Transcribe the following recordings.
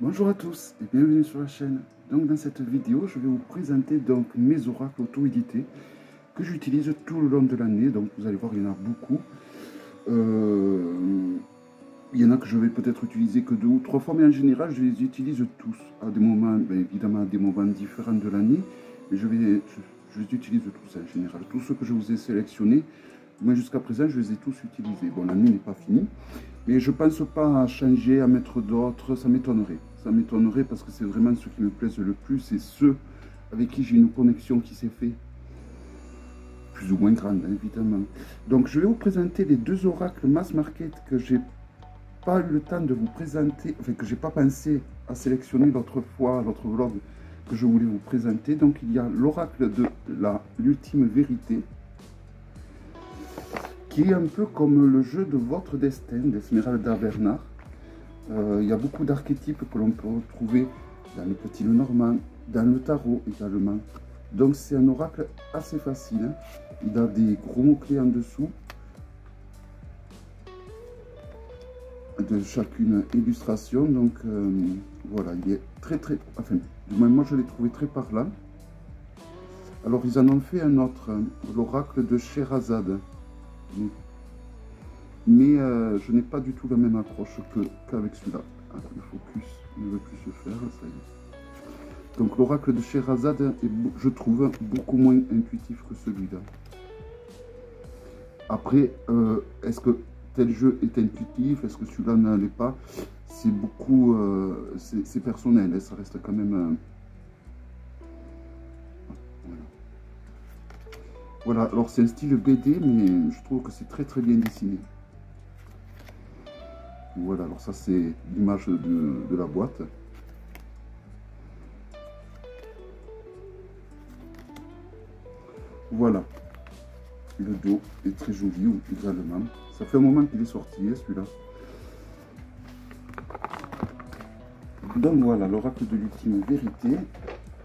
Bonjour à tous et bienvenue sur la chaîne. Donc dans cette vidéo, je vais vous présenter donc mes oracles auto-édités que j'utilise tout le long de l'année. Donc vous allez voir, il y en a beaucoup. Il y en a que je vais peut-être utiliser que 2 ou 3 fois, mais en général, je les utilise tous à des moments, bien évidemment à des moments différents de l'année. Mais je les utilise tous en général. Tous ceux que je vous ai sélectionnés, moi jusqu'à présent, je les ai tous utilisés. Bon, l'année n'est pas finie, mais je ne pense pas à changer, à mettre d'autres, ça m'étonnerait. Ça m'étonnerait parce que c'est vraiment ceux qui me plaisent le plus et ceux avec qui j'ai une connexion qui s'est fait plus ou moins grande, hein, évidemment. Donc je vais vous présenter les 2 oracles mass market que j'ai pas eu le temps de vous présenter, enfin que j'ai pas pensé à sélectionner l'autre fois, l'autre vlog que je voulais vous présenter. Donc il y a l'oracle de l'ultime vérité, qui est un peu comme le jeu de votre destin d'Esmeralda Bernard. Il y a beaucoup d'archétypes que l'on peut retrouver dans le petit Lenormand, dans le tarot également. Donc c'est un oracle assez facile, hein. Il a des gros mots-clés en dessous de chacune illustration. Donc voilà, il est très, enfin, du moins moi je l'ai trouvé très parlant. Alors ils en ont fait un autre, hein, l'oracle de Scheherazade. Mais je n'ai pas du tout la même approche qu'avec celui-là. Ah, le focus ne veut plus se faire, ça y est. Donc l'oracle de Scheherazade est, je trouve, beaucoup moins intuitif que celui-là. Après, est-ce que tel jeu est intuitif? Est-ce que celui-là ne l'est pas? C'est beaucoup... c'est personnel, hein, ça reste quand même... Voilà, alors c'est un style BD, mais je trouve que c'est très bien dessiné. Voilà, alors ça c'est l'image de la boîte. Voilà, le dos est très joli également. Ça fait un moment qu'il est sorti, hein, celui-là. Donc voilà, l'oracle de l'ultime vérité.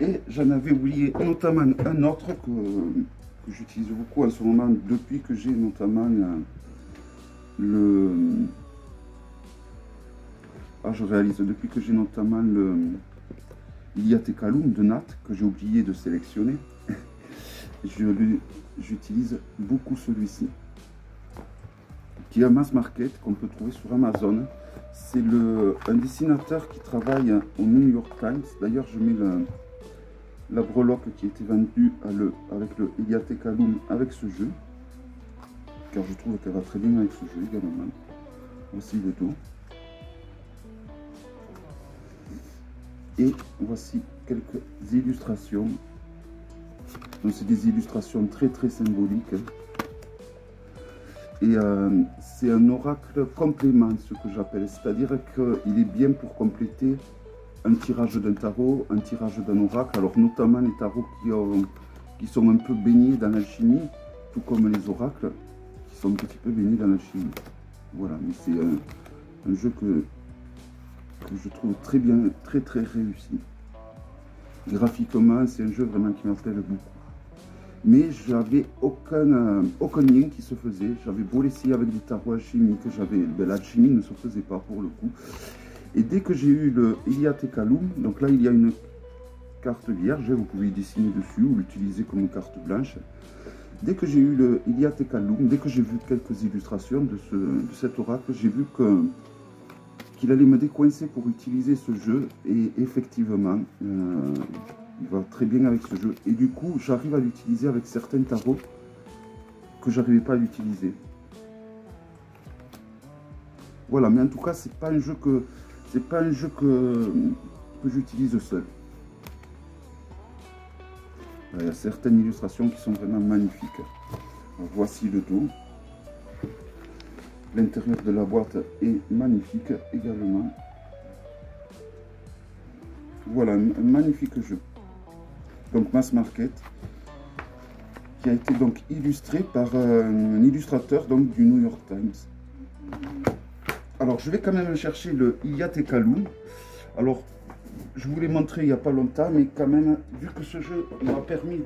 Et j'en avais oublié notamment un autre que j'utilise beaucoup en ce moment, depuis que j'ai notamment je réalise, depuis que j'ai notamment le Iliad et Kaloum de Nat, que j'ai oublié de sélectionner. J'utilise beaucoup celui-ci, qui est un mass market qu'on peut trouver sur Amazon. C'est un dessinateur qui travaille au New York Times. D'ailleurs, je mets la breloque qui a été vendue avec le Iliad et Kaloum avec ce jeu, car je trouve qu'elle va très bien avec ce jeu également. Voici le dos. Et voici quelques illustrations. Donc c'est des illustrations très symboliques. Et c'est un oracle complément, ce que j'appelle. C'est-à-dire qu'il est bien pour compléter un tirage d'un tarot, un tirage d'un oracle. Alors notamment les tarots qui sont un peu baignés dans l'alchimie, tout comme les oracles qui sont un petit peu baignés dans l'alchimie. Voilà, mais c'est un jeu que je trouve très bien, très réussi. Graphiquement, c'est un jeu vraiment qui m'appelle beaucoup. Mais j'avais aucun lien qui se faisait. J'avais beau l'essayer avec des tarots alchimiques, l'alchimie ne se faisait pas pour le coup. Et dès que j'ai eu le Iliad et Kaloum, donc là il y a une carte vierge, vous pouvez dessiner dessus ou l'utiliser comme carte blanche. Dès que j'ai eu le Iliad et Kaloum, dès que j'ai vu quelques illustrations de cet oracle, j'ai vu qu'il allait me décoincer pour utiliser ce jeu, et effectivement il va très bien avec ce jeu, et du coup j'arrive à l'utiliser avec certains tarots que j'arrivais pas à l'utiliser. Voilà, mais en tout cas c'est pas un jeu que j'utilise seul. Il y a certaines illustrations qui sont vraiment magnifiques. Alors, voici le dos. L'intérieur de la boîte est magnifique également. Voilà, un magnifique jeu. Donc mass market, qui a été donc illustré par un illustrateur donc du New York Times. Alors je vais quand même chercher le Iliad et Kaloum. Alors je vous l'ai montré il n'y a pas longtemps, mais quand même, vu que ce jeu m'a permis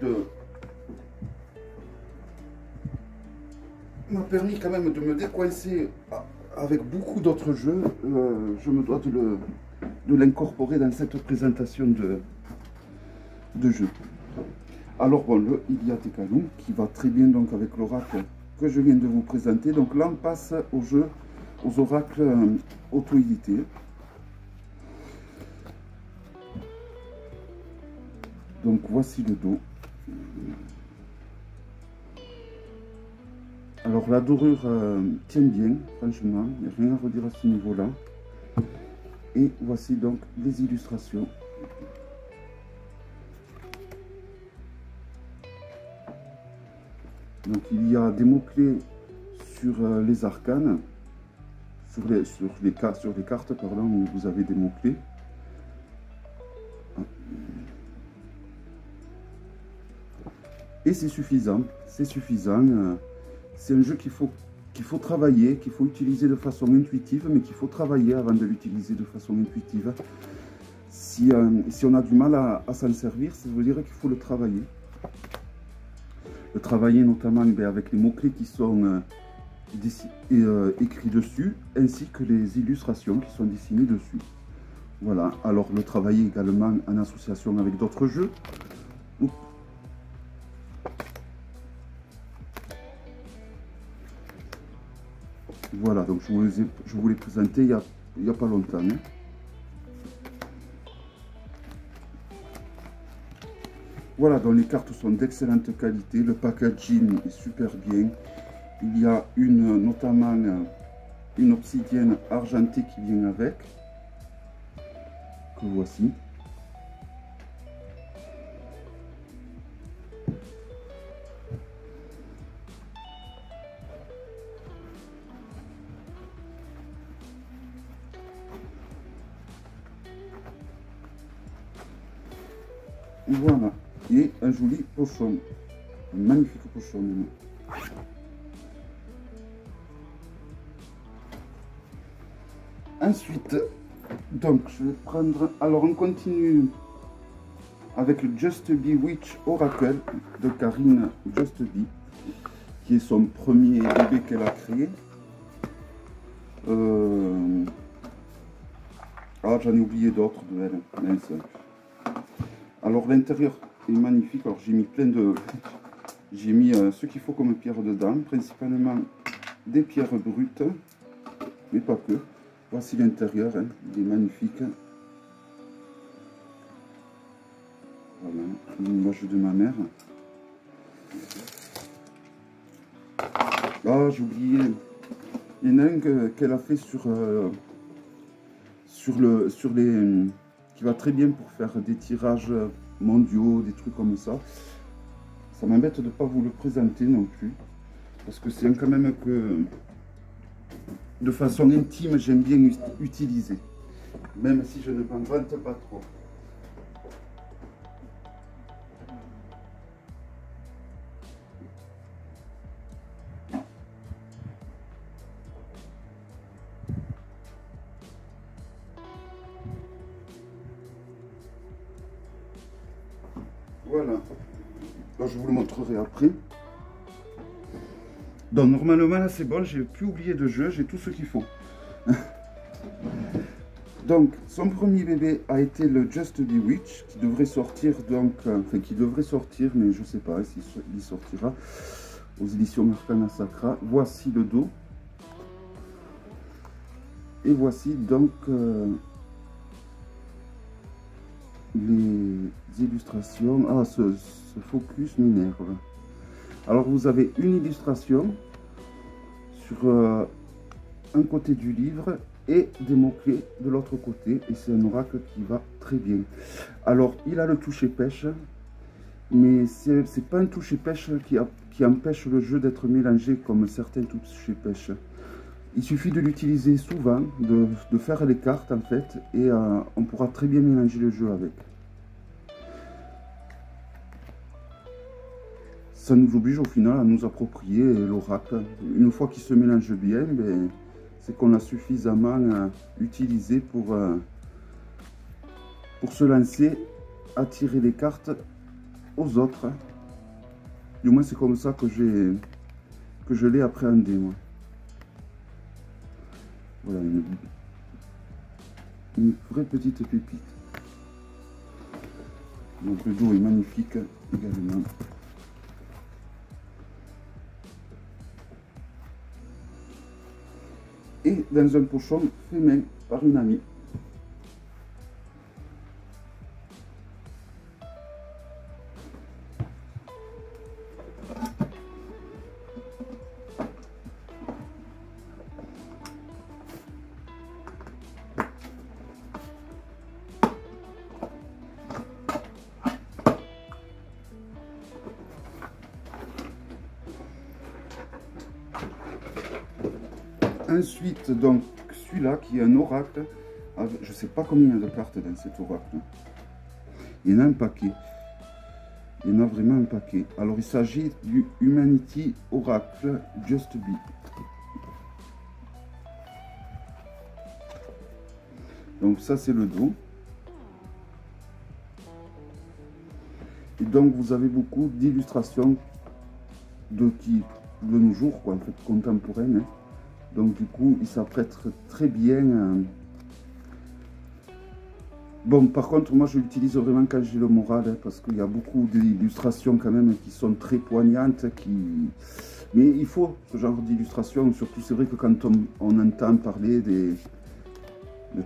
quand même de me décoincer avec beaucoup d'autres jeux, je me dois de l'incorporer dans cette présentation de jeu. Alors bon, le Iliad Kalou qui va très bien donc avec l'oracle que je viens de vous présenter. Donc là on passe au jeu, aux oracles auto-édités. Donc voici le dos. Alors la dorure tient bien, franchement, il n'y a rien à redire à ce niveau-là. Et voici donc les illustrations. Donc il y a des mots-clés sur les arcanes, sur les cartes, pardon, où vous avez des mots-clés. Et c'est suffisant, c'est suffisant. C'est un jeu qu'il faut travailler, qu'il faut utiliser de façon intuitive, mais qu'il faut travailler avant de l'utiliser de façon intuitive. Si on a du mal à s'en servir, ça veut dire qu'il faut le travailler. Le travailler notamment avec les mots-clés qui sont écrits dessus, ainsi que les illustrations qui sont dessinées dessus. Voilà, alors le travailler également en association avec d'autres jeux. Voilà, donc je vous l'ai présenté il y a pas longtemps. Hein. Voilà, donc les cartes sont d'excellente qualité, le packaging est super bien. Il y a notamment une obsidienne argentée qui vient avec, que voici. Voilà, et un joli pochon, un magnifique pochon. Ensuite, donc je vais prendre, alors on continue avec le Just Be Witch Oracle de Karine Just Be, qui est son premier bébé qu'elle a créé. Ah, j'en ai oublié d'autres de elle, mince. Alors l'intérieur est magnifique, alors j'ai mis plein de... J'ai mis ce qu'il faut comme pierre dedans, principalement des pierres brutes, mais pas que. Voici l'intérieur, hein, il est magnifique. Voilà, l'image de ma mère. Ah, j'ai oublié, il y en a un qu'elle a fait sur les... qui va très bien pour faire des tirages mondiaux, des trucs comme ça. Ça m'embête de ne pas vous le présenter non plus, parce que c'est quand même que de façon intime j'aime bien utiliser, même si je ne m'en vante pas trop. Voilà, alors, je vous le montrerai après. Donc normalement là c'est bon, j'ai plus oublié de jeu, j'ai tout ce qu'il faut. Donc son premier bébé a été le Just Be Witch, qui devrait sortir donc, enfin qui devrait sortir, mais je sais pas s'il sortira aux éditions Arcana Sacra. Voici le dos. Et voici donc les illustrations. Ah, ce focus m'énerve. Alors vous avez une illustration sur un côté du livre et des mots-clés de l'autre côté, et c'est un oracle qui va très bien. Alors il a le toucher pêche, mais c'est pas un toucher pêche qui empêche le jeu d'être mélangé comme certains toucher pêche. Il suffit de l'utiliser souvent, de faire les cartes en fait, et on pourra très bien mélanger le jeu avec. Ça nous oblige au final à nous approprier l'oracle. Une fois qu'il se mélange bien, ben, c'est qu'on l'a suffisamment utilisé pour se lancer à tirer les cartes aux autres. Du moins c'est comme ça que je l'ai appréhendé moi. Voilà, une vraie petite pépite. Donc le dos est magnifique également. Et dans un pochon fait main par une amie. Ensuite, donc, celui-là qui est un oracle, je ne sais pas combien il y a de cartes dans cet oracle. Il y en a un paquet. Il y en a vraiment un paquet. Alors, il s'agit du Humanity Oracle Just Be. Donc, ça, c'est le dos. Et donc, vous avez beaucoup d'illustrations de nos jours, quoi, en fait, contemporaines. Hein. Donc du coup, il s'apprête très bien. Bon, par contre, moi je l'utilise vraiment quand j'ai le moral, hein, parce qu'il y a beaucoup d'illustrations quand même qui sont très poignantes. Mais il faut ce genre d'illustration, surtout c'est vrai que quand on entend parler de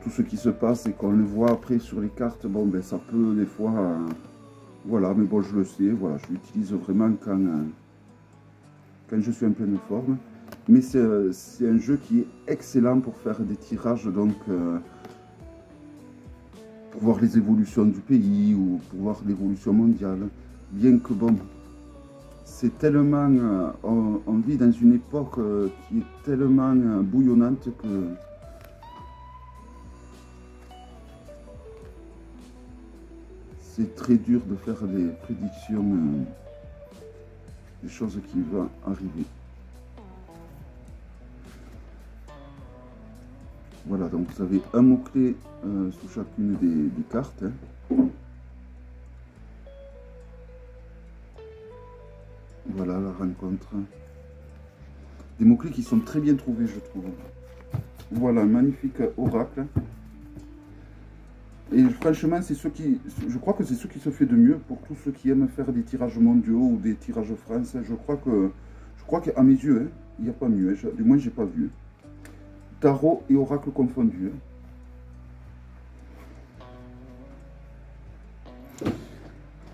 tout ce qui se passe et qu'on le voit après sur les cartes, bon ben ça peut des fois... voilà, mais bon je le sais, voilà, je l'utilise vraiment quand je suis en pleine forme. Mais c'est un jeu qui est excellent pour faire des tirages, donc pour voir les évolutions du pays ou pour voir l'évolution mondiale. Bien que bon, c'est tellement, on vit dans une époque qui est tellement bouillonnante que c'est très dur de faire des prédictions des choses qui vont arriver. Voilà, donc vous avez un mot-clé sous chacune des cartes. Hein. Voilà la rencontre. Des mots-clés qui sont très bien trouvés, je trouve. Voilà, un magnifique oracle. Et franchement, c'est ce qui, je crois que c'est ce qui se fait de mieux pour tous ceux qui aiment faire des tirages mondiaux ou des tirages France. Je crois qu'à mes yeux, hein, il n'y a pas mieux. Du moins, j'ai pas vu. Tarot et oracle confondus.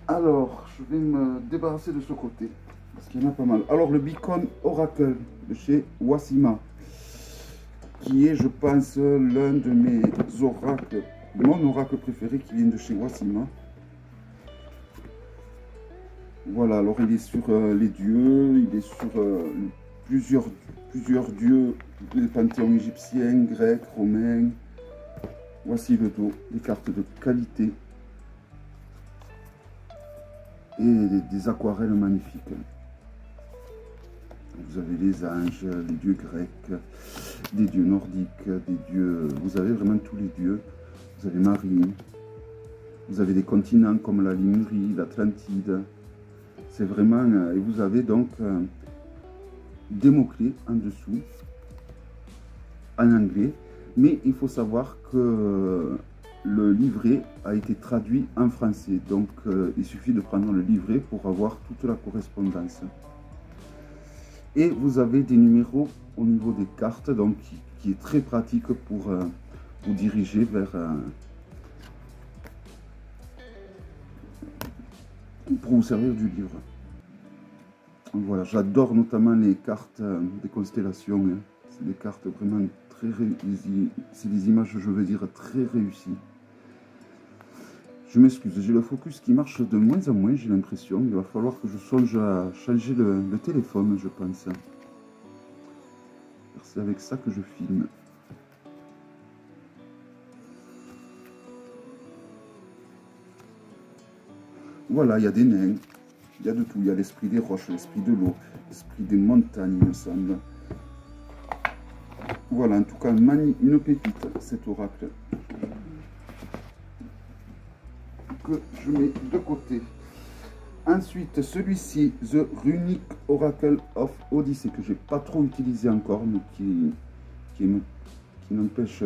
Alors, je vais me débarrasser de ce côté, parce qu'il y en a pas mal. Alors, le Beacon Oracle de chez Wassima, qui est, je pense, l'un de mes oracles, mon oracle préféré qui vient de chez Wassima. Voilà, alors il est sur les dieux, il est sur plusieurs dieux des panthéons égyptiens, grecs, romains. Voici le dos, des cartes de qualité et des aquarelles magnifiques. Vous avez les anges, les dieux grecs, des dieux nordiques, des dieux... Vous avez vraiment tous les dieux. Vous avez Marie, vous avez des continents comme la Lémurie, l'Atlantide. C'est vraiment... et vous avez donc des mots-clés en dessous, en anglais. Mais il faut savoir que le livret a été traduit en français. Donc il suffit de prendre le livret pour avoir toute la correspondance. Et vous avez des numéros au niveau des cartes, donc qui est très pratique pour vous diriger vers... pour vous servir du livre. Voilà, j'adore notamment les cartes des constellations. Hein. C'est des cartes vraiment très réussies. C'est des images, je veux dire, très réussies. Je m'excuse, j'ai le focus qui marche de moins en moins, j'ai l'impression. Il va falloir que je songe à changer le téléphone, je pense. C'est avec ça que je filme. Voilà, il y a des nains, il y a de tout. Il y a l'esprit des roches, l'esprit de l'eau, l'esprit des montagnes, il me semble. Voilà, en tout cas, une pépite, cet oracle. Que je mets de côté. Ensuite, celui-ci, The Runic Oracle of Odyssey, que j'ai pas trop utilisé encore, mais qui n'empêche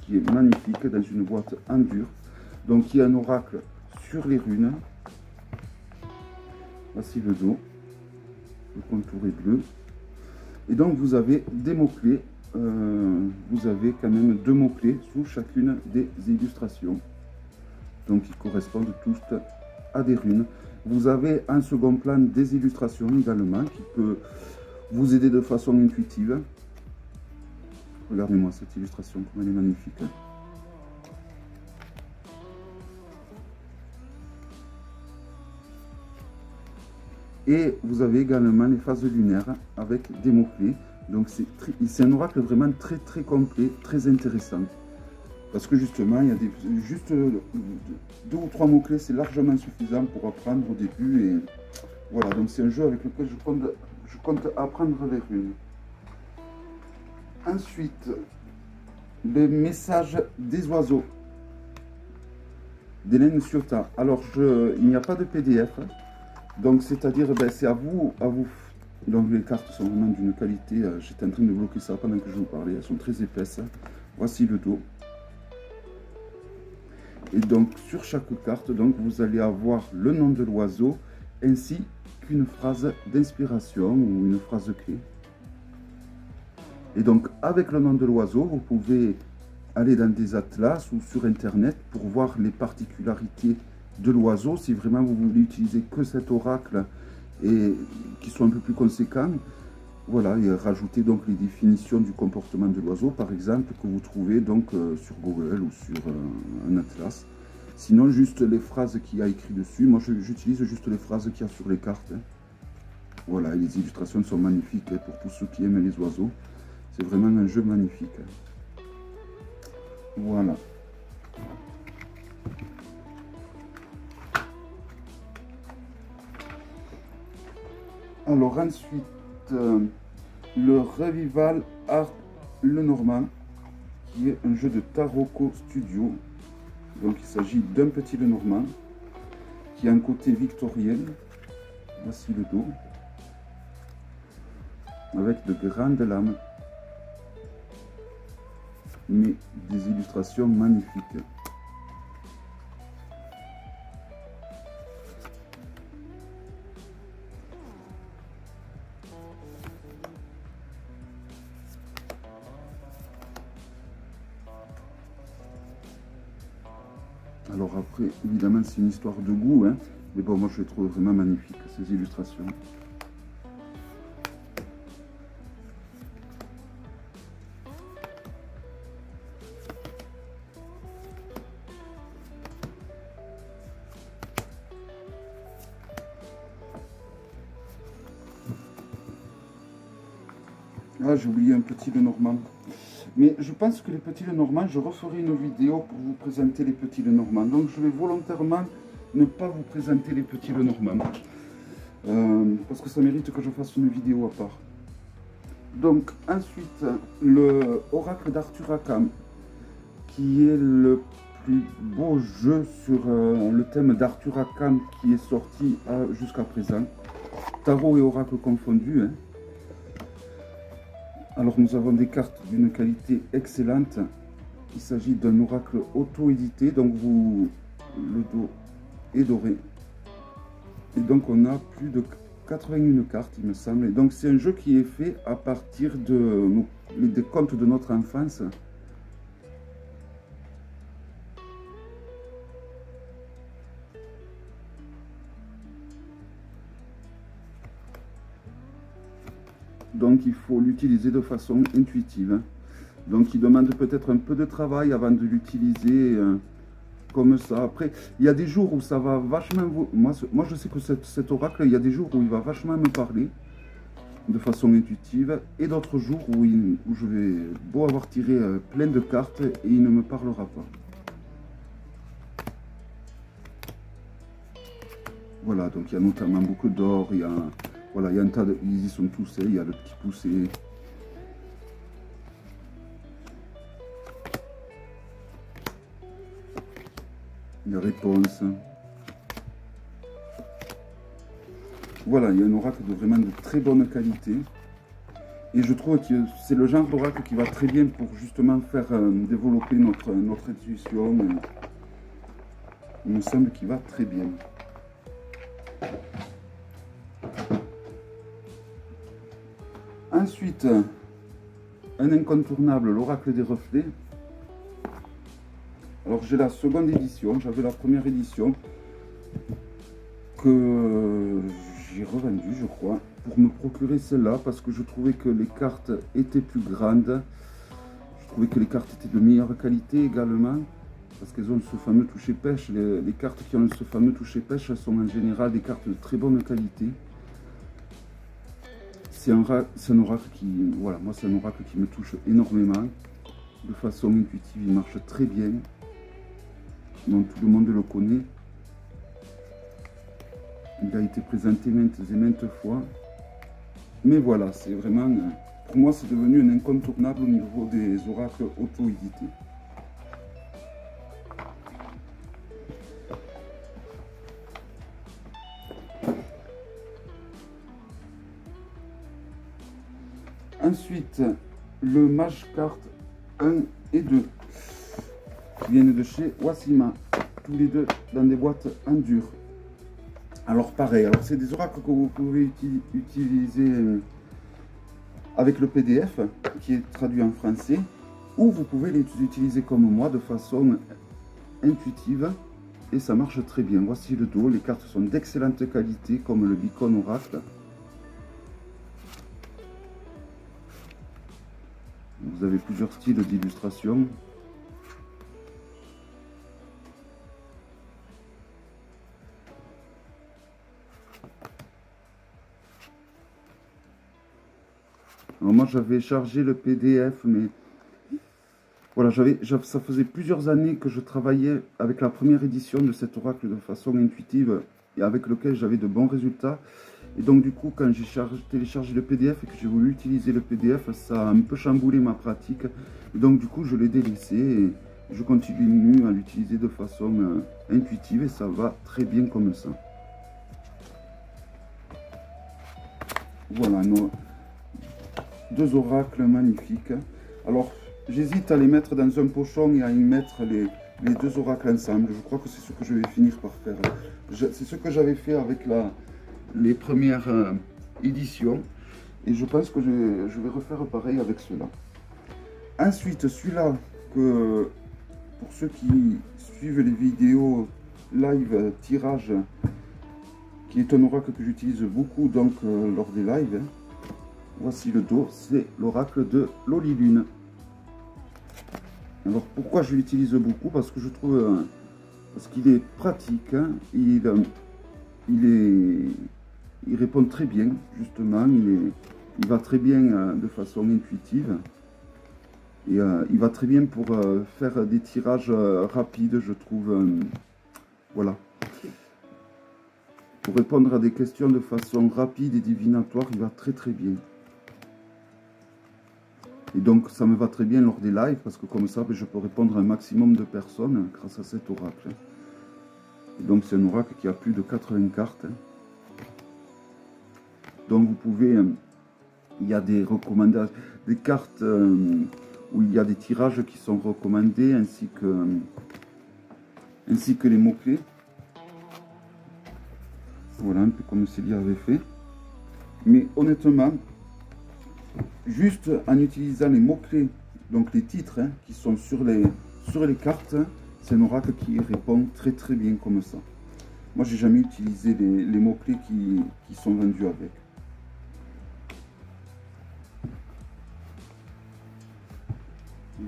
qui est magnifique dans une boîte en dur. Donc il y a un oracle sur les runes. Voici le dos. Le contour est bleu. Et donc vous avez des mots-clés. Vous avez quand même 2 mots-clés sous chacune des illustrations. Donc ils correspondent tous à des runes. Vous avez en second plan des illustrations également qui peut vous aider de façon intuitive. Regardez-moi cette illustration, comme elle est magnifique. Et vous avez également les phases lunaires avec des mots-clés. Donc c'est un oracle vraiment très complet, très intéressant. Parce que justement, il y a juste 2 ou 3 mots-clés, c'est largement suffisant pour apprendre au début. Et voilà, donc c'est un jeu avec lequel je compte apprendre les runes. Ensuite, le message des oiseaux d'Hélène Ciotat. Alors, il n'y a pas de PDF. Donc, c'est-à-dire, c'est à vous. Donc, les cartes sont vraiment d'une qualité. J'étais en train de bloquer ça pendant que je vous parlais. Elles sont très épaisses. Voici le dos. Et donc, sur chaque carte, donc, vous allez avoir le nom de l'oiseau ainsi qu'une phrase d'inspiration ou une phrase clé. Et donc, avec le nom de l'oiseau, vous pouvez aller dans des atlas ou sur Internet pour voir les particularités de l'oiseau. Si vraiment vous voulez utiliser que cet oracle et qui soit un peu plus conséquent, voilà, et rajouter donc les définitions du comportement de l'oiseau, par exemple, que vous trouvez donc sur Google ou sur un atlas. Sinon, juste les phrases qu'il y a écrit dessus. Moi, j'utilise juste les phrases qu'il y a sur les cartes. Voilà, et les illustrations sont magnifiques pour tous ceux qui aiment les oiseaux. C'est vraiment un jeu magnifique. Voilà. Alors ensuite, le Revival Art Lenormand, qui est un jeu de Taroko Studio. Donc il s'agit d'un petit Lenormand qui a un côté victorien. Voici le dos, avec de grandes lames, mais des illustrations magnifiques. Alors après, évidemment, c'est une histoire de goût, hein, mais bon, moi je les trouve vraiment magnifiques, ces illustrations. Ah, j'ai oublié un petit Lenormand. Mais je pense que les petits Lenormand, je referai une vidéo pour vous présenter les petits Lenormand. Donc je vais volontairement ne pas vous présenter les petits Lenormand. Parce que ça mérite que je fasse une vidéo à part. Donc ensuite, le Oracle d'Arthur Rackham, qui est le plus beau jeu sur le thème d'Arthur Rackham qui est sorti jusqu'à présent. Tarot et Oracle confondus, hein. Alors nous avons des cartes d'une qualité excellente. Il s'agit d'un oracle auto-édité, donc le dos est doré. Et donc on a plus de 81 cartes, il me semble. Et donc c'est un jeu qui est fait à partir des contes de notre enfance. Donc il faut l'utiliser de façon intuitive. Donc il demande peut-être un peu de travail avant de l'utiliser comme ça. Après, il y a des jours où ça va vachement... Moi je sais que cet oracle, il y a des jours où il va vachement me parler de façon intuitive. Et d'autres jours où je vais beau avoir tiré plein de cartes et il ne me parlera pas. Voilà, donc il y a notamment beaucoup d'or, il y a... Voilà, il y a un tas de... Ils y sont tous, il y a le petit poussé. Les réponses. Voilà, il y a un oracle de vraiment de très bonne qualité. Et je trouve que c'est le genre d'oracle qui va très bien pour justement faire développer notre intuition. Il me semble qu'il va très bien. Ensuite, un incontournable, l'oracle des reflets. Alors j'ai la seconde édition, j'avais la première édition que j'ai revendue, je crois, pour me procurer celle-là parce que je trouvais que les cartes étaient plus grandes. Je trouvais que les cartes étaient de meilleure qualité également parce qu'elles ont ce fameux toucher pêche. Les cartes qui ont ce fameux toucher pêche sont en général des cartes de très bonne qualité. C'est un oracle qui, voilà, moi c'est un oracle qui me touche énormément. De façon intuitive, il marche très bien. Donc tout le monde le connaît. Il a été présenté maintes et maintes fois. Mais voilà, c'est vraiment, pour moi c'est devenu un incontournable au niveau des oracles auto-édités. Ensuite, le Mage Carte 1 et 2 qui viennent de chez Wasima, tous les deux dans des boîtes en dur. Alors pareil, alors c'est des oracles que vous pouvez utiliser avec le PDF qui est traduit en français, ou vous pouvez les utiliser comme moi de façon intuitive et ça marche très bien. Voici le dos, les cartes sont d'excellente qualité comme le Beacon Oracle. Vous avez plusieurs styles d'illustration. Alors moi j'avais chargé le PDF, mais voilà, ça faisait plusieurs années que je travaillais avec la première édition de cet oracle de façon intuitive et avec lequel j'avais de bons résultats. Et donc du coup, quand j'ai téléchargé le PDF et que j'ai voulu utiliser le PDF, ça a un peu chamboulé ma pratique. Et donc du coup, je l'ai délaissé et je continue à l'utiliser de façon intuitive et ça va très bien comme ça. Voilà, nos deux oracles magnifiques. Alors, j'hésite à les mettre dans un pochon et à y mettre les deux oracles ensemble. Je crois que c'est ce que je vais finir par faire. C'est ce que j'avais fait avec les premières éditions. Et je pense que je vais refaire pareil avec ceux-là. Ensuite, celui-là, que pour ceux qui suivent les vidéos live tirage, qui est un oracle que j'utilise beaucoup donc lors des lives. Voici le dos, c'est l'oracle de Lolilune. Alors pourquoi je l'utilise beaucoup? Parce que je trouve parce qu'il est pratique, hein, il répond très bien justement, il va très bien de façon intuitive et il va très bien pour faire des tirages rapides, je trouve. Voilà. Pour répondre à des questions de façon rapide et divinatoire, il va très très bien. Et donc ça me va très bien lors des lives parce que comme ça je peux répondre à un maximum de personnes grâce à cet oracle. Et donc c'est un oracle qui a plus de 80 cartes. Donc vous pouvez, il y a des recommandations, des cartes où il y a des tirages qui sont recommandés ainsi que les mots-clés. Voilà un peu comme Célia avait fait. Mais honnêtement, juste en utilisant les mots-clés, donc les titres hein, qui sont sur les cartes, c'est un oracle qui répond très très bien comme ça. Moi, j'ai jamais utilisé les mots-clés qui sont vendus avec.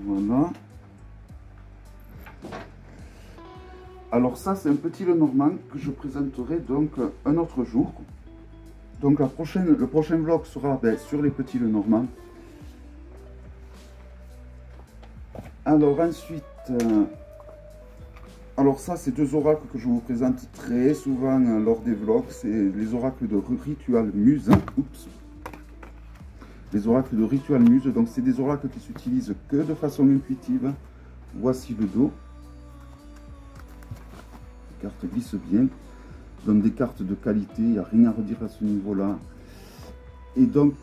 Voilà. Alors ça, c'est un petit Lenormand que je présenterai donc un autre jour. Donc le prochain vlog sera sur les petits Lenormand. Alors ensuite, alors ça c'est deux oracles que je vous présente très souvent lors des vlogs. C'est les oracles de Ritual Muse. Oups. Les oracles de Ritual Muse. Donc c'est des oracles qui s'utilisent que de façon intuitive. Voici le dos. Les cartes glissent bien. Donc des cartes de qualité, il n'y a rien à redire à ce niveau-là. Et donc,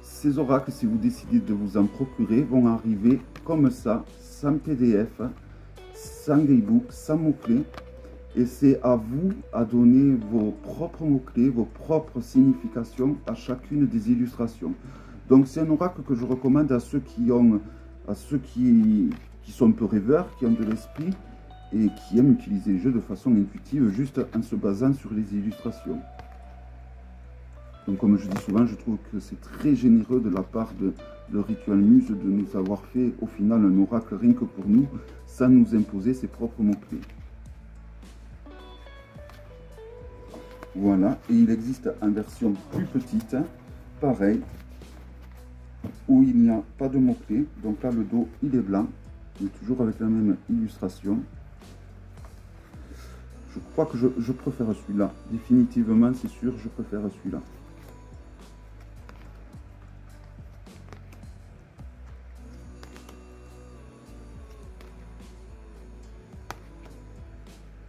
ces oracles, si vous décidez de vous en procurer, vont arriver comme ça, sans PDF, sans guidebook, sans mots-clés. Et c'est à vous à donner vos propres mots-clés, vos propres significations à chacune des illustrations. Donc, c'est un oracle que je recommande à ceux qui sont un peu rêveurs, qui ont de l'esprit et qui aiment utiliser les jeux de façon intuitive, juste en se basant sur les illustrations. Donc, comme je dis souvent, je trouve que c'est très généreux de la part de Ritual Muse de nous avoir fait au final un oracle rien que pour nous, sans nous imposer ses propres mots-clés. Voilà, et il existe en version plus petite, pareil, où il n'y a pas de mots-clés. Donc là, le dos, il est blanc, mais toujours avec la même illustration. Je crois que je préfère celui-là. Définitivement, c'est sûr, je préfère celui-là.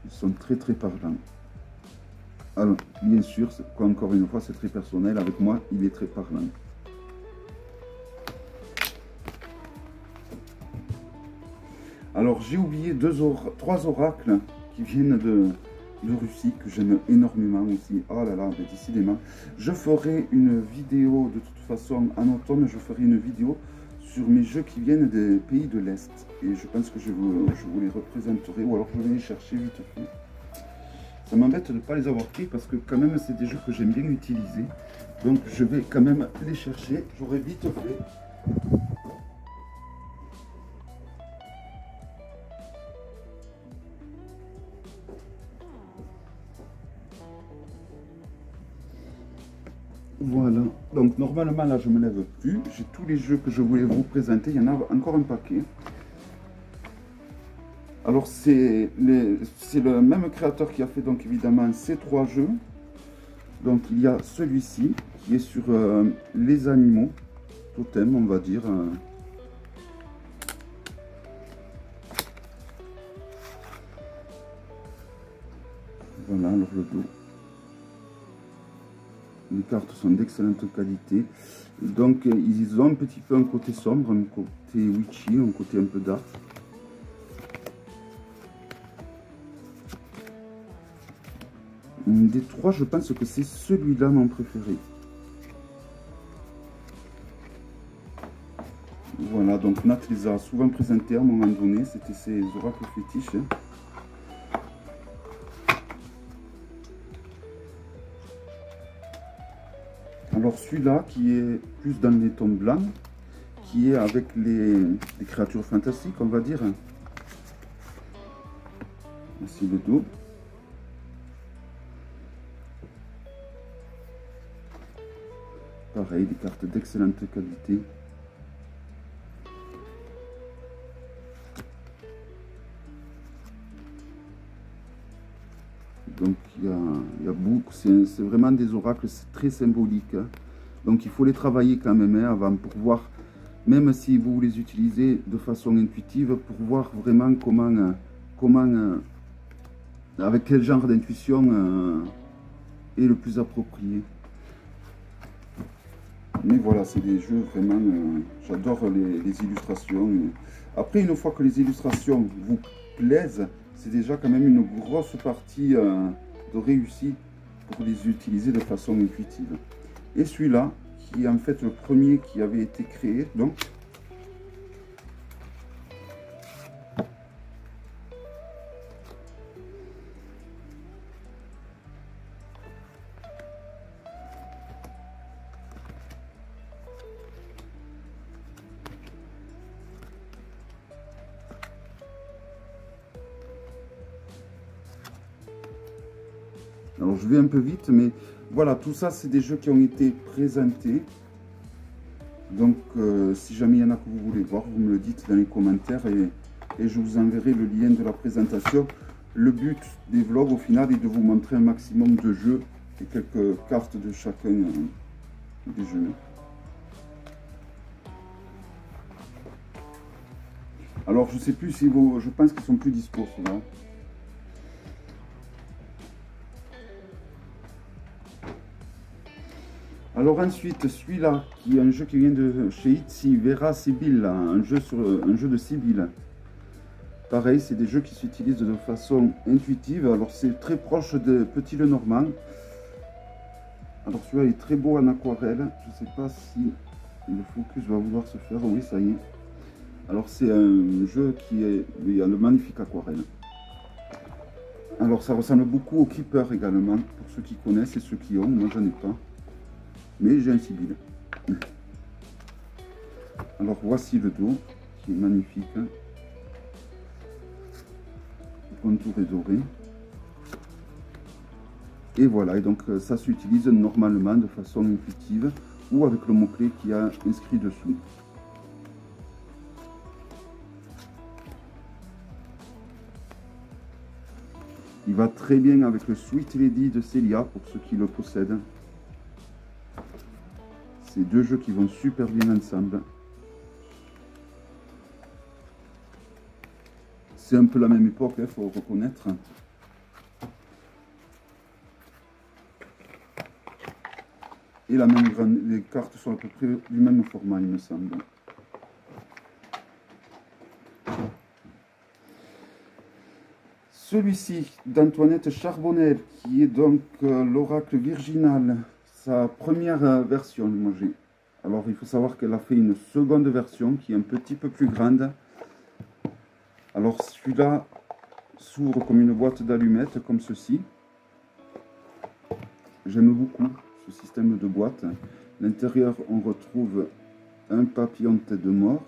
Ils sont très très parlants. Alors, bien sûr, encore une fois, c'est très personnel. Avec moi, il est très parlant. Alors, j'ai oublié trois oracles qui viennent de Russie, que j'aime énormément aussi. Oh là là, décidément. Je ferai une vidéo, de toute façon, en automne, je ferai une vidéo sur mes jeux qui viennent des pays de l'Est. Et je pense que je vous les représenterai, ou alors je vais les chercher vite fait. Ça m'embête de ne pas les avoir pris parce que quand même c'est des jeux que j'aime bien utiliser. Donc je vais quand même les chercher. J'aurai vite fait. Voilà. Donc normalement là je ne me lève plus. J'ai tous les jeux que je voulais vous présenter. Il y en a encore un paquet. Alors c'est le même créateur qui a fait donc évidemment ces trois jeux. Donc il y a celui-ci qui est sur les animaux, totem on va dire. Voilà alors le dos. Les cartes sont d'excellente qualité. Donc ils ont un petit peu un côté sombre, un côté witchy, un côté un peu dark. Des trois, je pense que c'est celui-là mon préféré. Voilà, donc Nat les a souvent présentés à un moment donné. C'était ses oracles fétiches. Alors celui-là qui est plus dans les tons blancs, qui est avec les créatures fantastiques, on va dire. Voici le dos. Pareil, des cartes d'excellente qualité. Donc il y a beaucoup, c'est vraiment des oracles très symboliques. Hein. Donc il faut les travailler quand même hein, avant pour voir, même si vous les utilisez de façon intuitive, pour voir vraiment avec quel genre d'intuition est le plus approprié. Mais voilà, c'est des jeux vraiment, j'adore les illustrations. Après, une fois que les illustrations vous plaisent, c'est déjà quand même une grosse partie de réussite pour les utiliser de façon intuitive. Et celui-là, qui est en fait le premier qui avait été créé, donc. Alors je vais un peu vite, mais voilà, tout ça c'est des jeux qui ont été présentés. Donc si jamais il y en a que vous voulez voir, vous me le dites dans les commentaires et je vous enverrai le lien de la présentation. Le but des vlogs au final est de vous montrer un maximum de jeux et quelques cartes de chacun des jeux. Alors je sais plus si je pense qu'ils sont plus dispo là. Alors ensuite, celui-là, qui est un jeu qui vient de chez Itzy, Vera Sibyl, un jeu de Sibyl. Pareil, c'est des jeux qui s'utilisent de façon intuitive. Alors c'est très proche de Petit Lenormand. Alors celui-là est très beau en aquarelle. Je ne sais pas si le focus va vouloir se faire. Oui, ça y est. Alors c'est un jeu qui est... Il y a le magnifique aquarelle. Alors ça ressemble beaucoup au Keeper également, pour ceux qui connaissent et ceux qui ont. Moi j'en ai pas. Mais j'ai un Sibyl. Alors voici le dos, qui est magnifique. Le contour est doré. Et voilà, et donc ça s'utilise normalement de façon intuitive ou avec le mot-clé qui a inscrit dessous. Il va très bien avec le Sweet Lady de Célia pour ceux qui le possèdent. C'est deux jeux qui vont super bien ensemble. C'est un peu la même époque, il faut reconnaître. Et la même les cartes sont à peu près du même format, il me semble. Celui-ci d'Antoinette Charbonnel, qui est donc l'oracle virginal, sa première version. Alors il faut savoir qu'elle a fait une seconde version qui est un petit peu plus grande. Alors celui-là s'ouvre comme une boîte d'allumettes, comme ceci. J'aime beaucoup ce système de boîte. À l'intérieur, on retrouve un papillon de tête de mort.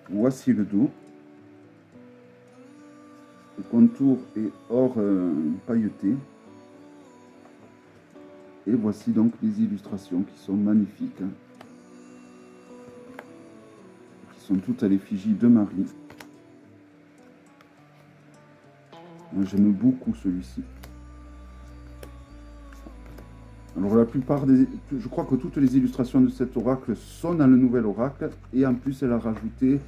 Voici le dos. Le contour est or pailleté. Et voici donc les illustrations qui sont magnifiques. Qui sont toutes à l'effigie de Marie. J'aime beaucoup celui-ci. Alors la plupart des... Je crois que toutes les illustrations de cet oracle sont dans le nouvel oracle. Et en plus, elle a rajouté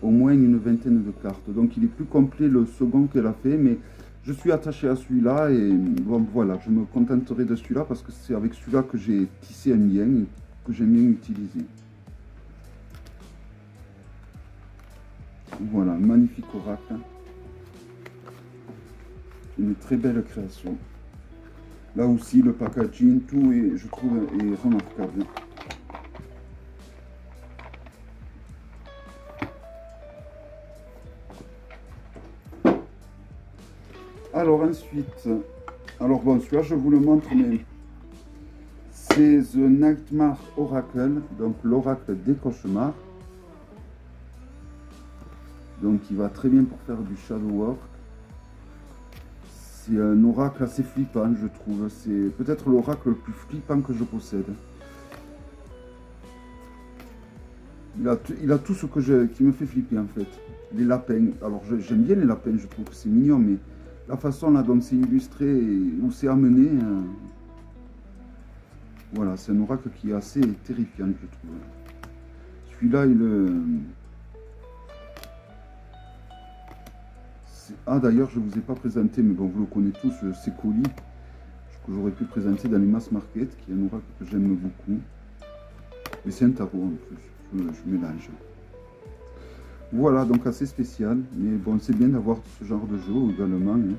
au moins une vingtaine de cartes. Donc il est plus complet le second qu'elle a fait. Mais je suis attaché à celui-là. Et bon, voilà, je me contenterai de celui-là parce que c'est avec celui-là que j'ai tissé un lien et que j'aime bien utiliser. Voilà, magnifique oracle. Une très belle création. Là aussi, le packaging, tout est, je trouve, est remarquable. Alors ensuite, alors bon, celui-là, je vous le montre, mais c'est The Nightmare Oracle, donc l'oracle des cauchemars. Donc il va très bien pour faire du shadow work. C'est un oracle assez flippant, je trouve. C'est peut-être l'oracle le plus flippant que je possède. Il a tout ce qui me fait flipper en fait. Les lapins. Alors j'aime bien les lapins, je trouve que c'est mignon, mais la façon là dont c'est illustré et où c'est amené, voilà, c'est un oracle qui est assez terrifiant, je trouve. Celui-là, Ah d'ailleurs, je ne vous ai pas présenté, mais bon, vous le connaissez tous, c'est Colis, que j'aurais pu présenter dans les mass market, qui est un oracle que j'aime beaucoup. Mais c'est un tarot en plus, je mélange. Voilà, donc assez spécial, mais bon, c'est bien d'avoir ce genre de jeu également. Hein.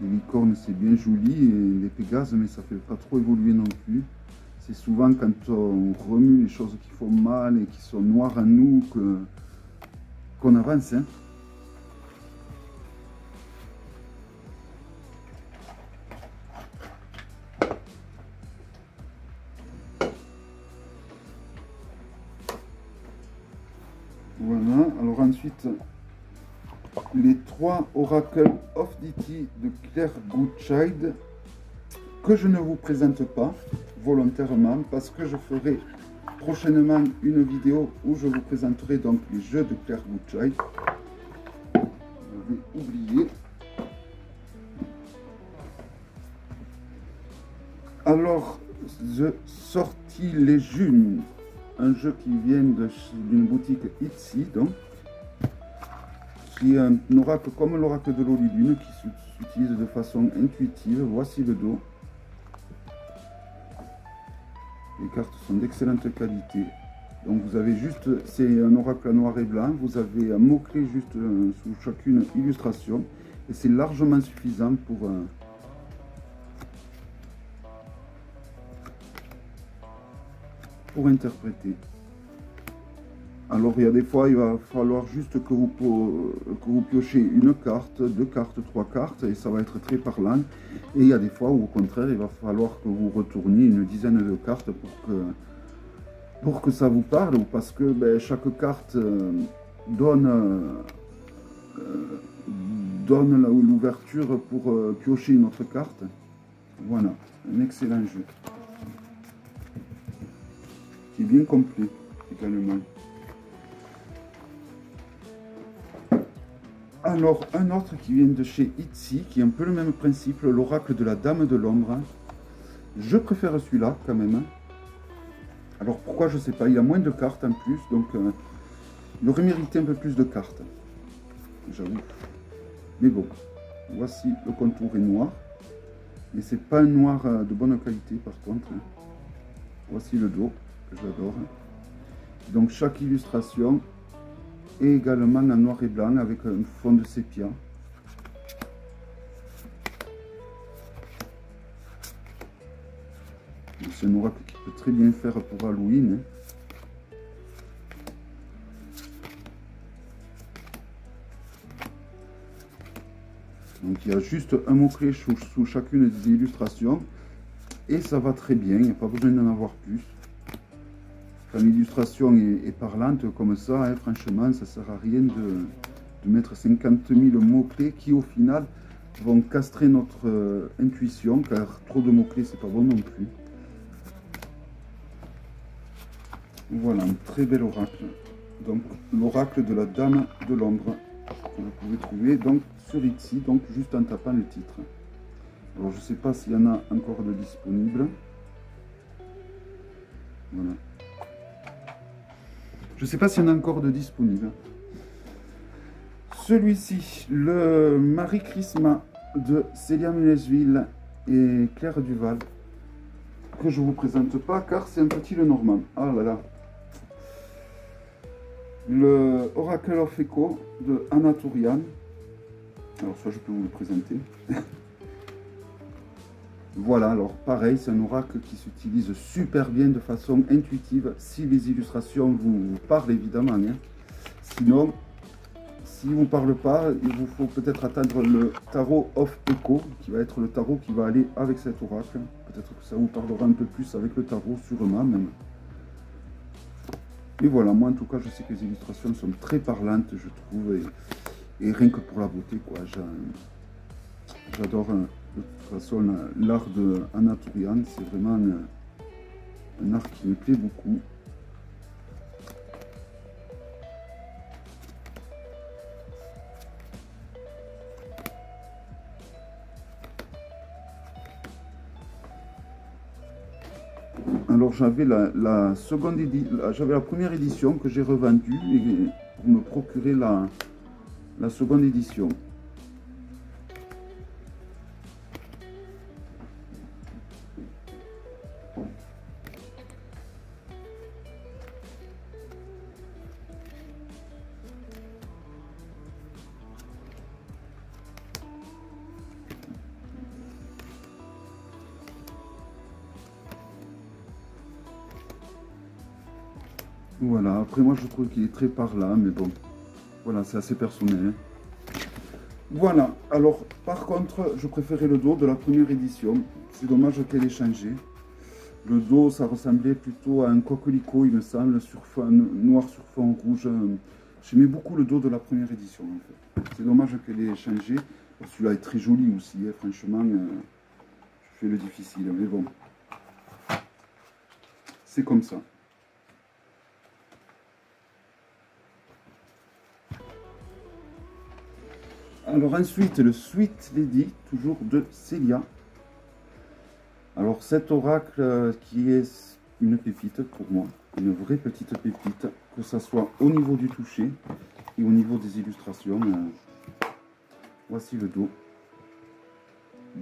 Les licornes, c'est bien joli, et les pégases, mais ça ne fait pas trop évoluer non plus. C'est souvent quand on remue les choses qui font mal et qui sont noires à nous qu'on avance. Hein. Voilà, alors ensuite, les 3 oracles of Deity de Claire Goodchild, que je ne vous présente pas volontairement, parce que je ferai prochainement une vidéo où je vous présenterai donc les jeux de Claire Goodchild. Je vais oublier. Alors, The Sortilégune, un jeu qui vient d'une boutique Itzy, donc, qui est un oracle comme l'oracle de l'Olilune, qui s'utilise de façon intuitive. Voici le dos. Les cartes sont d'excellente qualité. Donc vous avez juste, c'est un oracle noir et blanc. Vous avez un mot-clé juste sous chacune illustration. Et c'est largement suffisant pour interpréter. Alors il y a des fois, il va falloir juste que vous piochez une carte, deux cartes, trois cartes, et ça va être très parlant. Et il y a des fois où au contraire, il va falloir que vous retourniez une dizaine de cartes pour que ça vous parle, ou parce que ben, chaque carte donne l'ouverture pour piocher une autre carte. Voilà, un excellent jeu. Qui est bien complet également. Alors, un autre qui vient de chez Etsy, qui est un peu le même principe, l'oracle de la Dame de l'Ombre. Je préfère celui-là quand même. Alors pourquoi, je sais pas, il a moins de cartes en plus, donc il aurait mérité un peu plus de cartes, j'avoue. Mais bon, voici le contour est noir, et c'est pas un noir de bonne qualité par contre. Voici le dos, que j'adore. Donc chaque illustration est également en noir et blanc avec un fond de sépia. C'est un oracle qui peut très bien faire pour Halloween. Donc il y a juste un mot-clé sous chacune des illustrations. Et ça va très bien, il n'y a pas besoin d'en avoir plus. Quand l'illustration est parlante comme ça, hein, franchement, ça ne sert à rien de mettre 50 000 mots-clés qui au final vont castrer notre intuition, car trop de mots-clés, c'est pas bon non plus. Voilà, un très bel oracle. Donc, l'oracle de la Dame de l'Ombre. Vous pouvez trouver donc sur Etsy, donc juste en tapant le titre. Alors, je ne sais pas s'il y en a encore de disponibles. Voilà. Je ne sais pas s'il y en a encore de disponibles. Celui-ci, le Marie Christmas de Célia Ménezville et Claire Duval, que je ne vous présente pas car c'est un petit le Normand. Ah là là. Le Oracle of Echo de Anna Tourian. Alors ça je peux vous le présenter. Voilà, alors pareil, c'est un oracle qui s'utilise super bien de façon intuitive si les illustrations vous parlent évidemment. Hein. Sinon, si vous ne parle pas, il vous faut peut-être attendre le Tarot of Echo, qui va être le tarot qui va aller avec cet oracle. Peut-être que ça vous parlera un peu plus avec le tarot, sûrement même. Et voilà, moi en tout cas, je sais que les illustrations sont très parlantes, je trouve, et rien que pour la beauté, quoi. J'adore de toute façon l'art de Anna Tourian, c'est vraiment un art qui me plaît beaucoup. Alors j'avais la seconde j'avais la première édition que j'ai revendue et pour me procurer la seconde édition. Voilà, après moi je trouve qu'il est très parlant, mais bon, voilà, c'est assez personnel. Voilà, alors par contre, je préférais le dos de la première édition. C'est dommage qu'elle ait changé. Le dos, ça ressemblait plutôt à un coquelicot, il me semble, sur fond noir sur fond rouge. J'aimais beaucoup le dos de la première édition, en fait. C'est dommage qu'elle ait changé. Celui-là est très joli aussi, hein, franchement, je fais le difficile, mais bon. C'est comme ça. Alors ensuite, le Sweet Lady, toujours de Célia. Alors cet oracle qui est une pépite pour moi, une vraie petite pépite, que ce soit au niveau du toucher et au niveau des illustrations. Voici le dos.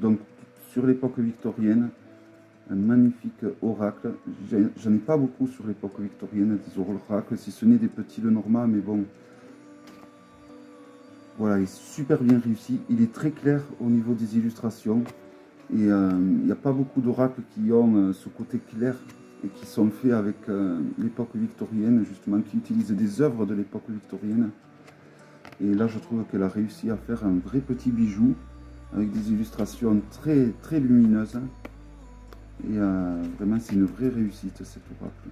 Donc sur l'époque victorienne, un magnifique oracle. J'en ai pas beaucoup sur l'époque victorienne, des oracles, si ce n'est des petits Lenormand, mais bon. Voilà, il est super bien réussi. Il est très clair au niveau des illustrations. Et il n'y a pas beaucoup d'oracles qui ont ce côté clair et qui sont faits avec l'époque victorienne, justement, qui utilisent des œuvres de l'époque victorienne. Et là, je trouve qu'elle a réussi à faire un vrai petit bijou avec des illustrations très, très lumineuses. Et vraiment, c'est une vraie réussite, cet oracle.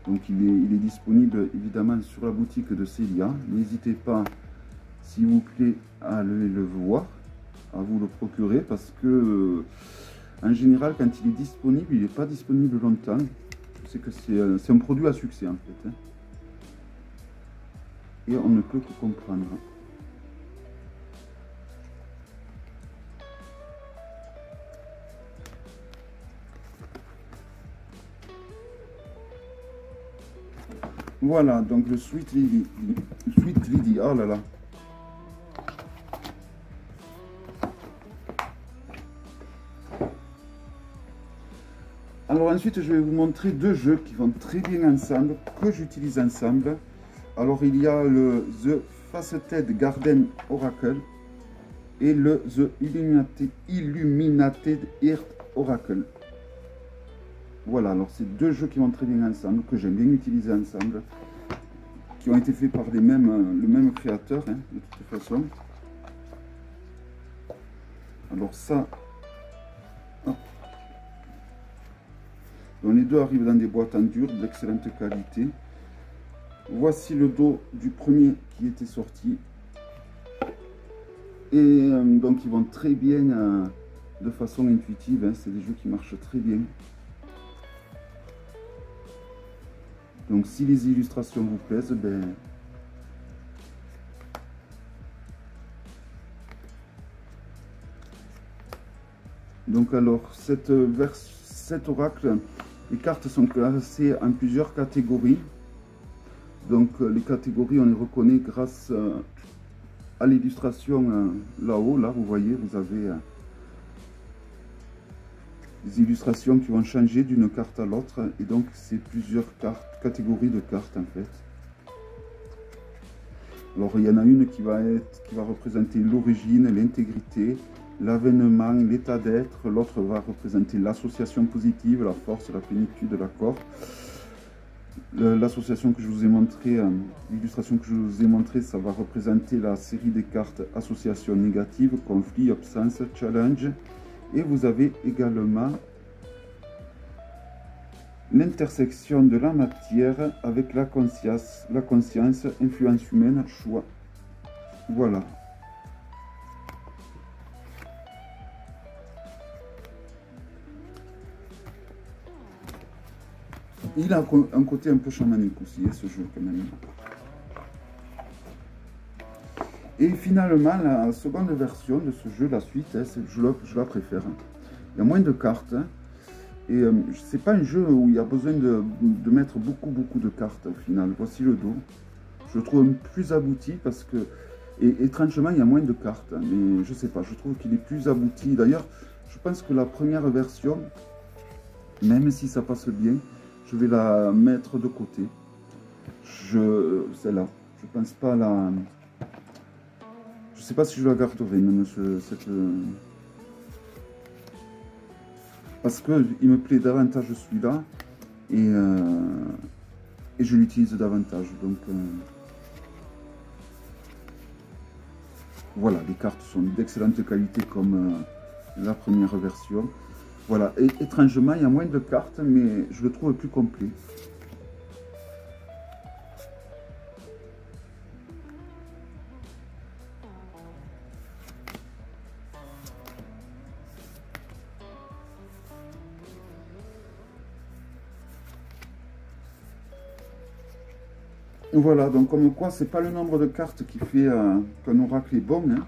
Donc il est disponible évidemment sur la boutique de Célia. N'hésitez pas, s'il vous plaît, à aller le voir, à vous le procurer, parce que en général, quand il est disponible, il n'est pas disponible longtemps. Je sais que c'est un produit à succès en fait. Et on ne peut que comprendre. Voilà, donc le Sweet Lily. Sweet Lily, oh là là. Alors ensuite, je vais vous montrer deux jeux qui vont très bien ensemble, que j'utilise ensemble. Alors il y a le The Faceted Garden Oracle et le The Illuminated Earth Oracle. Voilà, alors c'est deux jeux qui vont très bien ensemble, que j'aime bien utiliser ensemble, qui ont été faits par le même créateur, hein, de toute façon. Alors ça, hop. Donc les deux arrivent dans des boîtes en dur d'excellente qualité. Voici le dos du premier qui était sorti. Et donc ils vont très bien de façon intuitive, hein, c'est des jeux qui marchent très bien. Donc si les illustrations vous plaisent, ben, donc alors cet oracle, les cartes sont classées en plusieurs catégories. Donc les catégories, on les reconnaît grâce à l'illustration là-haut. Là, vous voyez, vous avez des illustrations qui vont changer d'une carte à l'autre. Et donc, c'est plusieurs catégories de cartes, en fait. Alors, il y en a une qui va représenter l'origine, l'intégrité, l'avènement, l'état d'être. L'autre va représenter l'association positive, la force, la plénitude, l'accord. L'association que je vous ai montré, l'illustration que je vous ai montré, ça va représenter la série des cartes association négative, conflit, absence, challenge. Et vous avez également l'intersection de la matière avec la conscience, influence humaine, choix. Voilà. Il a un côté un peu chamanique aussi, ce jeu quand même. Et finalement, la seconde version de ce jeu, la suite, hein, je la préfère. Il y a moins de cartes. Hein, et c'est pas un jeu où il y a besoin de mettre beaucoup de cartes au final. Voici le dos. Je le trouve plus abouti parce que, et étrangement, il y a moins de cartes. Hein, mais je sais pas, je trouve qu'il est plus abouti. D'ailleurs, je pense que la première version, même si ça passe bien, je vais la mettre de côté. Celle-là. Je pense pas la... Je sais pas si je la garderai, même parce que il me plaît davantage celui-là et je l'utilise davantage. Donc voilà, les cartes sont d'excellente qualité comme la première version. Voilà, et étrangement, il y a moins de cartes, mais je le trouve plus complet. Voilà, donc comme quoi, c'est pas le nombre de cartes qui fait qu'un oracle est bon. Hein.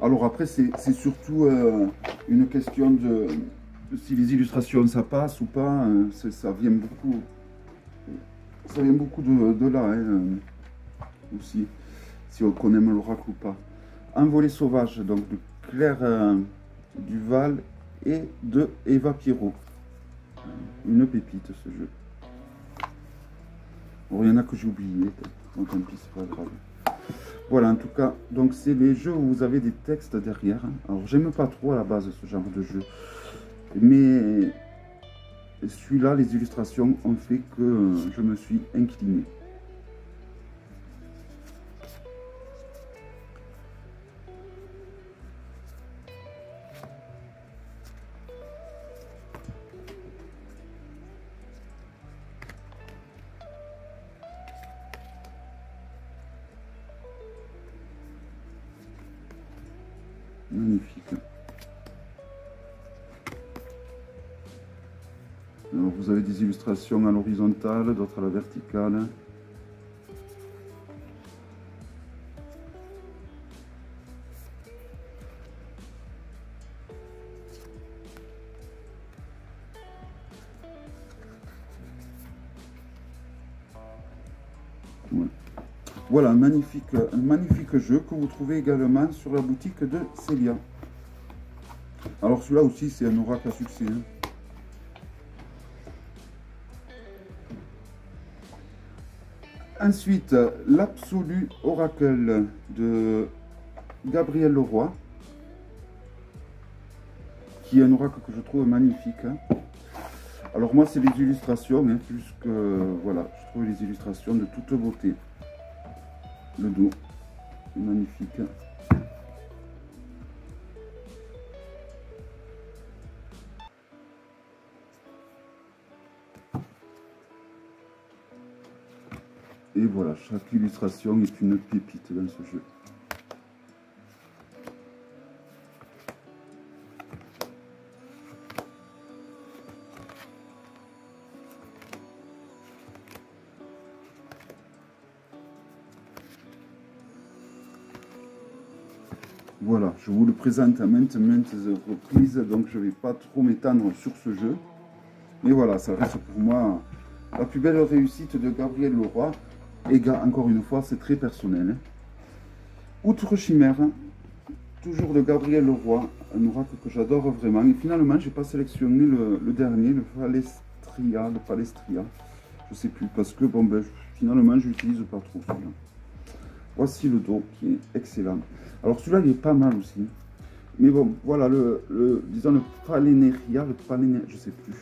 Alors après, c'est surtout une question de si les illustrations ça passe ou pas. Ça vient beaucoup Ça vient beaucoup de là, hein, aussi, si on connaît l'oracle ou pas. Envolée sauvage, donc de Claire Duval et de Eva Pierrot. Une pépite ce jeu. Bon, il y en a que j'ai oublié, donc tant pis, c'est pas grave. Voilà, en tout cas, donc c'est les jeux où vous avez des textes derrière. Alors j'aime pas trop à la base ce genre de jeu, mais celui-là, les illustrations ont fait que je me suis incliné. Magnifique. Alors, vous avez des illustrations à l'horizontale, d'autres à la verticale. Ouais. Voilà, un magnifique jeu que vous trouvez également sur la boutique de Célia. Alors celui-là aussi, c'est un oracle à succès, hein. Ensuite, l'Absolu Oracle de Gabriel Leroy, qui est un oracle que je trouve magnifique, hein. Alors moi, c'est les illustrations, hein, plus que... Voilà, je trouve les illustrations de toute beauté. Le dos, est magnifique. Et voilà, chaque illustration est une pépite dans ce jeu. Voilà, je vous le présente à maintes reprises, donc je ne vais pas trop m'étendre sur ce jeu. Mais voilà, ça reste pour moi la plus belle réussite de Gabriel Leroy. Et encore une fois, c'est très personnel. Outre Chimère, toujours de Gabriel Leroy, un oracle que j'adore vraiment. Et finalement, j'ai pas sélectionné le dernier, le Palestria. Je sais plus, parce que bon, ben, finalement, je l'utilise pas trop celui-là. Voici le dos qui est excellent. Alors celui-là, il est pas mal aussi. Mais bon, voilà, disons le Palénéria, je sais plus.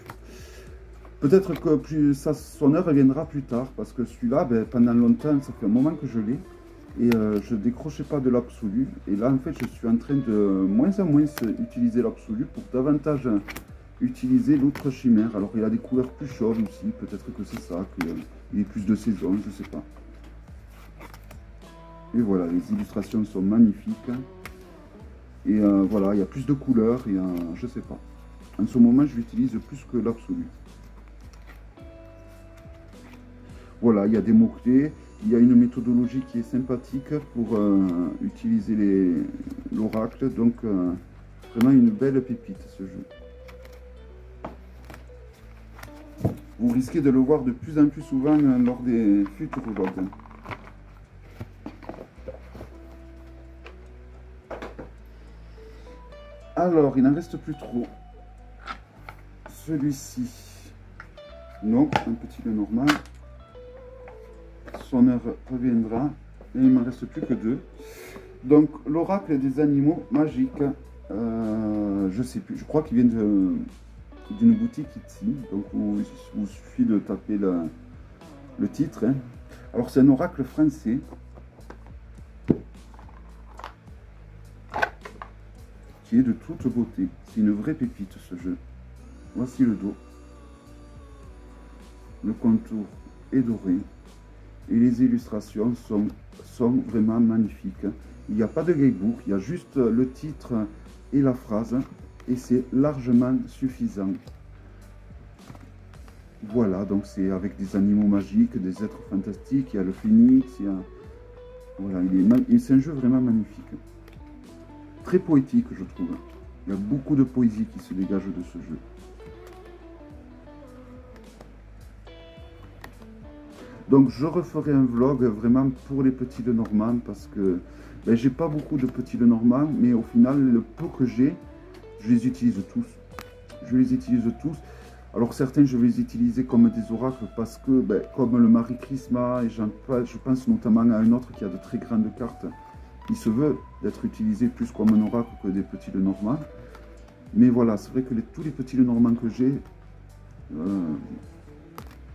Peut-être que son heure viendra plus tard, parce que celui-là, ben, pendant longtemps, ça fait un moment que je l'ai. Et je ne décrochais pas de l'absolu. Et là, en fait, je suis en train de moins en moins utiliser l'absolu pour davantage utiliser l'autre chimère. Alors, il a des couleurs plus chaudes aussi. Peut-être que c'est ça, qu'il est plus de saison, je ne sais pas. Et voilà, les illustrations sont magnifiques. Et voilà, il y a plus de couleurs. Et je ne sais pas. En ce moment, je l'utilise plus que l'absolu. Voilà, il y a des mots-clés, il y a une méthodologie qui est sympathique pour utiliser l'oracle. Donc, vraiment une belle pépite ce jeu. Vous risquez de le voir de plus en plus souvent lors des futurs vlogs. Alors, il n'en reste plus trop. Celui-ci, non, un petit le normal. Son heure reviendra et il ne m'en reste plus que deux. Donc l'oracle des animaux magiques, je sais plus, je crois qu'il vient d'une boutique ici, donc il vous suffit de taper le titre, hein. Alors c'est un oracle français qui est de toute beauté, c'est une vraie pépite ce jeu. Voici le dos, le contour est doré. Et les illustrations sont vraiment magnifiques. Il n'y a pas de guébourg, il y a juste le titre et la phrase. Et c'est largement suffisant. Voilà, donc c'est avec des animaux magiques, des êtres fantastiques. Il y a le phénix, voilà, c'est un jeu vraiment magnifique. Très poétique, je trouve. Il y a beaucoup de poésie qui se dégage de ce jeu. Donc je referai un vlog vraiment pour les petits Lenormand parce que ben, j'ai pas beaucoup de petits Lenormand, mais au final le peu que j'ai, je les utilise tous. Je les utilise tous. Alors certains je vais les utiliser comme des oracles parce que ben, comme le Marie Christmas et je pense notamment à un autre qui a de très grandes cartes, il se veut d'être utilisé plus comme un oracle que des petits Lenormand. Mais voilà, c'est vrai que tous les petits Lenormand que j'ai,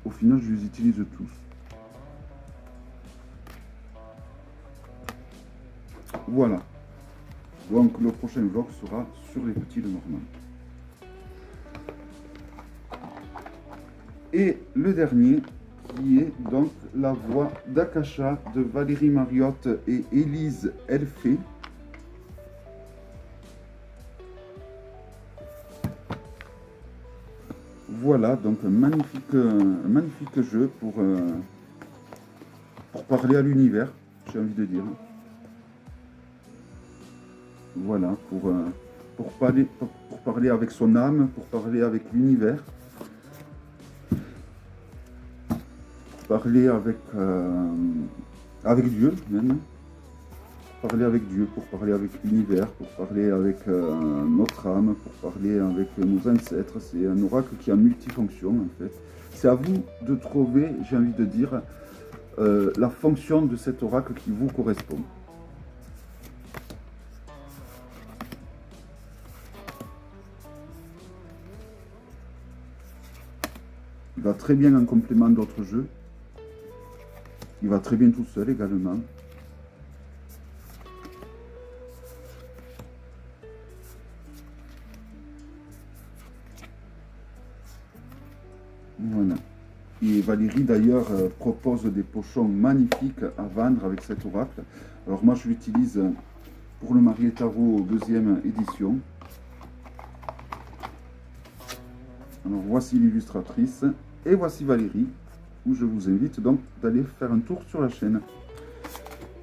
au final je les utilise tous. Voilà, donc le prochain vlog sera sur les petits Lenormand. Et le dernier, qui est donc la voix d'Akasha de Valérie Mariotte et Élise Elfé. Voilà, donc un magnifique jeu pour parler à l'univers, j'ai envie de dire. Voilà, pour parler avec son âme, pour parler avec l'univers, pour parler avec Dieu même, parler avec Dieu, pour parler avec l'univers, pour parler avec notre âme, pour parler avec nos ancêtres. C'est un oracle qui a multifonction en fait. C'est à vous de trouver, j'ai envie de dire, la fonction de cet oracle qui vous correspond. Il va très bien en complément d'autres jeux. Il va très bien tout seul également. Voilà. Et Valérie d'ailleurs propose des pochons magnifiques à vendre avec cet oracle. Alors moi je l'utilise pour le Marié Tarot 2e édition. Alors voici l'illustratrice et voici Valérie, où je vous invite donc d'aller faire un tour sur la chaîne.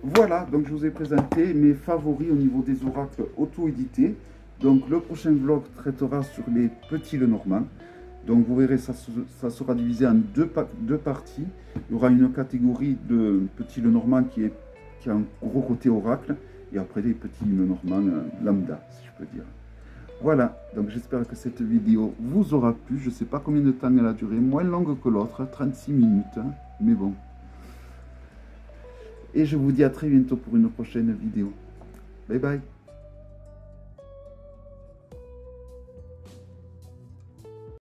Voilà, donc je vous ai présenté mes favoris au niveau des oracles auto-édités. Donc le prochain vlog traitera sur les petits Lenormand. Donc vous verrez, ça sera divisé en deux parties. Il y aura une catégorie de petits Lenormand qui a un gros côté oracle, et après des petits Lenormand lambda, si je peux dire. Voilà, donc j'espère que cette vidéo vous aura plu. Je ne sais pas combien de temps elle a duré, moins longue que l'autre, 36 minutes, hein, mais bon. Et je vous dis à très bientôt pour une prochaine vidéo. Bye bye.